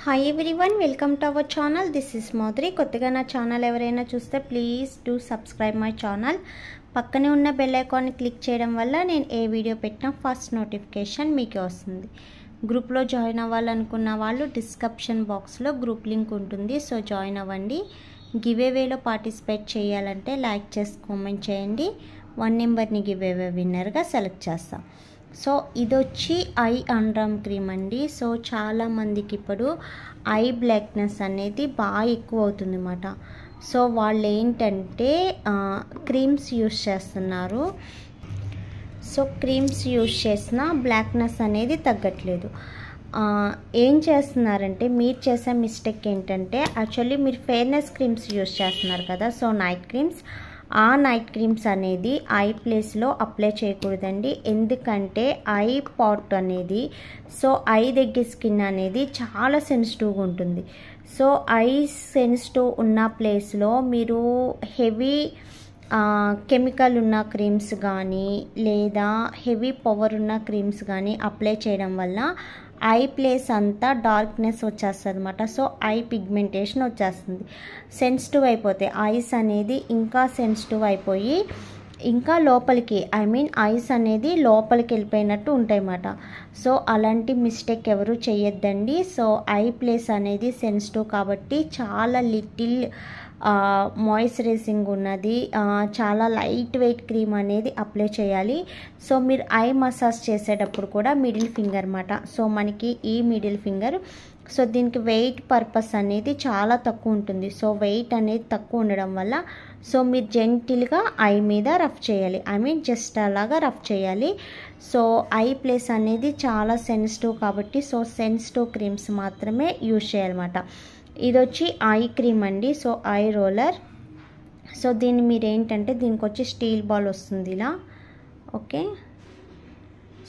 Hi everyone, welcome to our channel. This is Madhuri. కొత్తగా నా channel ఎవరైనా చూస్తే please do subscribe my channel. పక్కనే ఉన్న బెల్ ఐకాన్ని క్లిక్ చేయడం వల్ల నేను ఏ వీడియో పెట్టినా ఫస్ట్ నోటిఫికేషన్ మీకే వస్తుంది. గ్రూప్లో జాయిన్ అవ్వాలనుకున్న వాళ్ళు డిస్క్రిప్షన్ బాక్స్లో గ్రూప్ లింక్ ఉంటుంది, సో జాయిన్ అవ్వండి. గివేవేలో పార్టిసిపేట్ చేయాలంటే లైక్ చేసి కామెంట్ చేయండి. 1 నెంబర్ని గివేవే విన్నర్గా సెలెక్ట్ చేస్తాం. సో ఇది వచ్చి ఐ అండర్ క్రీమ్ అండి. సో చాలామందికి ఇప్పుడు ఐ బ్లాక్నెస్ అనేది బాగా ఎక్కువ అవుతుంది అన్నమాట. సో వాళ్ళు ఏంటంటే క్రీమ్స్ యూస్ చేస్తున్నారు. సో క్రీమ్స్ యూస్ చేసిన బ్లాక్నెస్ అనేది తగ్గట్లేదు. ఏం చేస్తున్నారంటే మీరు చేసే మిస్టేక్ ఏంటంటే యాక్చువల్లీ మీరు ఫెయిర్నెస్ క్రీమ్స్ యూస్ చేస్తున్నారు కదా. సో నైట్ క్రీమ్స్, ఆ నైట్ క్రీమ్స్ అనేది ఐ ప్లేస్లో అప్లై చేయకూడదండి. ఎందుకంటే ఐ పాట్ అనేది, సో ఐ దగ్గర స్కిన్ అనేది చాలా సెన్సిటివ్గా ఉంటుంది. సో ఐ సెన్సిటివ్ ఉన్న ప్లేస్లో మీరు హెవీ కెమికల్ ఉన్న క్రీమ్స్ కానీ లేదా హెవీ పవర్ ఉన్న క్రీమ్స్ కానీ అప్లై చేయడం వల్ల ఐ ప్లేస్ అంతా డార్క్నెస్ వచ్చేస్తుంది అనమాట. సో ఐ పిగ్మెంటేషన్ వచ్చేస్తుంది, సెన్సిటివ్ అయిపోతాయి. ఐస్ అనేది ఇంకా సెన్సిటివ్ అయిపోయి ఇంకా లోపలికి ఐస్ అనేది లోపలికి వెళ్ళిపోయినట్టు ఉంటాయి అన్నమాట. సో అలాంటి మిస్టేక్ ఎవరు చేయొద్దండి. సో ఐ ప్లేస్ అనేది సెన్సిటివ్ కాబట్టి చాలా లిటిల్ మాయిశ్చరైజింగ్ ఉన్నది, చాలా లైట్ వెయిట్ క్రీమ్ అనేది అప్లై చేయాలి. సో మీరు ఐ మసాజ్ చేసేటప్పుడు కూడా మిడిల్ ఫింగర్ అన్నమాట. సో మనకి ఈ మిడిల్ ఫింగర్, సో దీనికి వెయిట్ పర్పస్ అనేది చాలా తక్కువ ఉంటుంది. సో వెయిట్ అనేది తక్కువ ఉండడం వల్ల సో మీరు జెంటిల్గా ఐ మీద రఫ్ చేయాలి, జస్ట్ అలాగా రఫ్ చేయాలి. సో ఐ ప్లేస్ అనేది చాలా సెన్సిటివ్ కాబట్టి సో సెన్సిటివ్ క్రీమ్స్ మాత్రమే యూజ్ చేయాలన్నమాట. ఇది వచ్చి ఐ క్రీమ్ అండి. So I roller. సో దీన్ని మీరు ఏంటంటే దీనికి వచ్చి స్టీల్ బాల్ వస్తుంది ఇలా. ఓకే,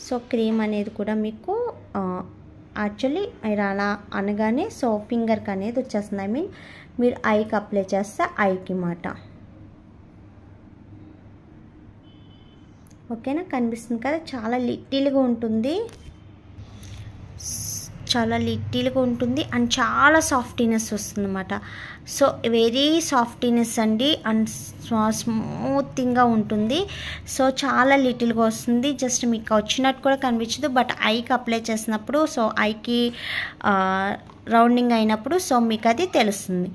సో క్రీమ్ అనేది కూడా మీకు యాక్చువల్లీ మీరు అలా అనగానే సో ఫింగర్కి అనేది వచ్చేస్తుంది. మీరు ఐకి అప్లై చేస్తే ఐకి మాట. ఓకేనా, కనిపిస్తుంది కదా, చాలా లిటిల్గా ఉంటుంది, చాలా లిటిల్గా ఉంటుంది అండ్ చాలా సాఫ్టీనెస్ వస్తుంది అన్నమాట. సో వెరీ సాఫ్టీనెస్ అండి అండ్ స్మూతింగ్గా ఉంటుంది. సో చాలా లిటిల్గా వస్తుంది, జస్ట్ మీకు వచ్చినట్టు కూడా కనిపించదు. బట్ ఐకి అప్లై చేసినప్పుడు సో ఐకి రౌండింగ్ అయినప్పుడు సో మీకు అది తెలుస్తుంది.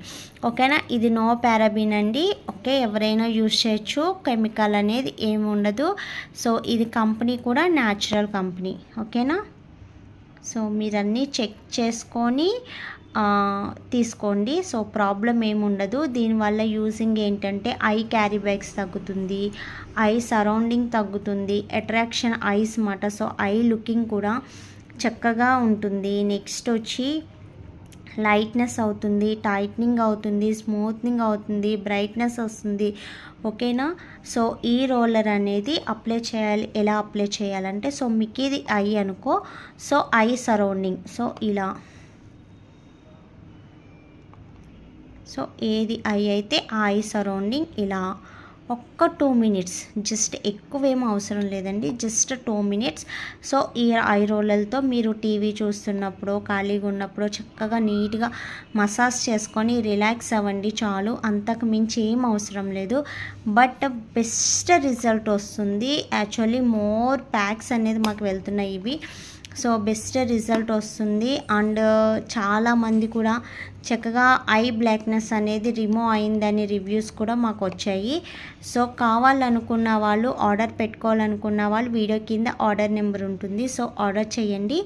ఓకేనా, ఇది నో పారాబిన్ అండి. ఓకే, ఎవరైనా యూజ్ చేయొచ్చు, కెమికల్ అనేది ఏమి ఉండదు. సో ఇది కంపెనీ కూడా న్యాచురల్ కంపెనీ. ఓకేనా, సో మీరన్నీ చెక్ చేసుకొని తీసుకోండి. సో ప్రాబ్లం ఏముండదు. దీనివల్ల యూజింగ్ ఏంటంటే ఐ క్యారీ బ్యాగ్స్ తగ్గుతుంది, ఐ సరౌండింగ్ తగ్గుతుంది, అట్రాక్షన్ ఐస్ మాట. సో ఐ లుకింగ్ కూడా చక్కగా ఉంటుంది. నెక్స్ట్ వచ్చి లైట్నెస్ అవుతుంది, టైట్నింగ్ అవుతుంది, స్మూత్నింగ్ అవుతుంది, బ్రైట్నెస్ వస్తుంది. ఓకేనా, సో ఈ రోలర్ అనేది అప్లై చేయాలి. ఎలా అప్లై చేయాలంటే సో మీకు ఇది ఐ అనుకో, సో ఐ సరౌండింగ్ సో ఇలా, సో ఏది ఐ అయితే ఆ ఐ సరౌండింగ్ ఇలా ఒక్క 2 minutes, జస్ట్ ఎక్కువేం అవసరం లేదండి, జస్ట్ 2 minutes. సో ఈ ఐ రోలర్తో మీరు టీవీ చూస్తున్నప్పుడు ఖాళీగా ఉన్నప్పుడు చక్కగా నీట్గా మసాజ్ చేసుకొని రిలాక్స్ అవ్వండి చాలు, అంతకు మించి ఏం అవసరం లేదు. బట్ బెస్ట్ రిజల్ట్ వస్తుంది. యాక్చువల్లీ మోర్ ప్యాక్స్ అనేది మాకు వెళ్తున్నాయి ఇవి. సో బెస్ట్ రిజల్ట్ వస్తుంది అండ్ చాలామంది కూడా చక్కగా ఐ బ్లాక్నెస్ అనేది రిమూవ్ అయిందని రివ్యూస్ కూడా మాకు వచ్చాయి. సో కావాలనుకున్న వాళ్ళు, ఆర్డర్ పెట్టుకోవాలనుకున్న వాళ్ళు వీడియో కింద ఆర్డర్ నెంబర్ ఉంటుంది, సో ఆర్డర్ చేయండి.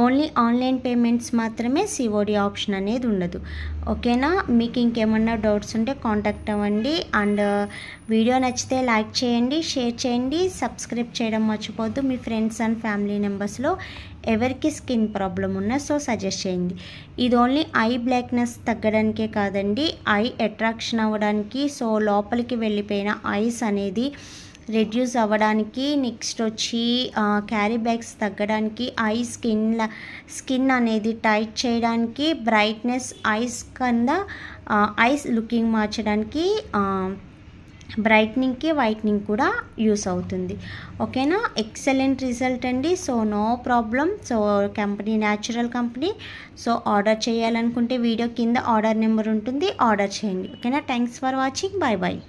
ఓన్లీ ఆన్లైన్ పేమెంట్స్ మాత్రమే, సిఓడి ఆప్షన్ అనేది ఉండదు. ఓకేనా, మీకు ఇంకేమన్నా డౌట్స్ ఉంటే కాంటాక్ట్ అవ్వండి. అండ్ వీడియో నచ్చితే లైక్ చేయండి, షేర్ చేయండి, సబ్స్క్రైబ్ చేయడం మర్చిపోద్దు. మీ ఫ్రెండ్స్ అండ్ ఫ్యామిలీ మెంబర్స్లో ఎవరికి స్కిన్ ప్రాబ్లం ఉన్నా సో సజెస్ట్ చేయండి. ఇది ఓన్లీ ఐ బ్లాక్నెస్ తగ్గడానికే కాదండి, ఐ అట్రాక్షన్ అవ్వడానికి, సో లోపలికి వెళ్ళిపోయిన ఐస్ అనేది రెడ్యూస్ అవ్వడానికి, నెక్స్ట్ వచ్చి క్యారీ బ్యాగ్స్ తగ్గడానికి, ఐ స్కిన్ అనేది టైట్ చేయడానికి, బ్రైట్నెస్ ఐస్ కింద ఐస్ లుకింగ్ మార్చడానికి బ్రైట్నింగ్కి వైట్నింగ్ కూడా యూస్ అవుతుంది. ఓకేనా, ఎక్సలెంట్ రిజల్ట్ అండి. So no problem. So company natural company. So order చేయాలనుకుంటే వీడియో కింద ఆర్డర్ నెంబర్ ఉంటుంది, ఆర్డర్ చేయండి. ఓకేనా, thanks for watching. Bye bye.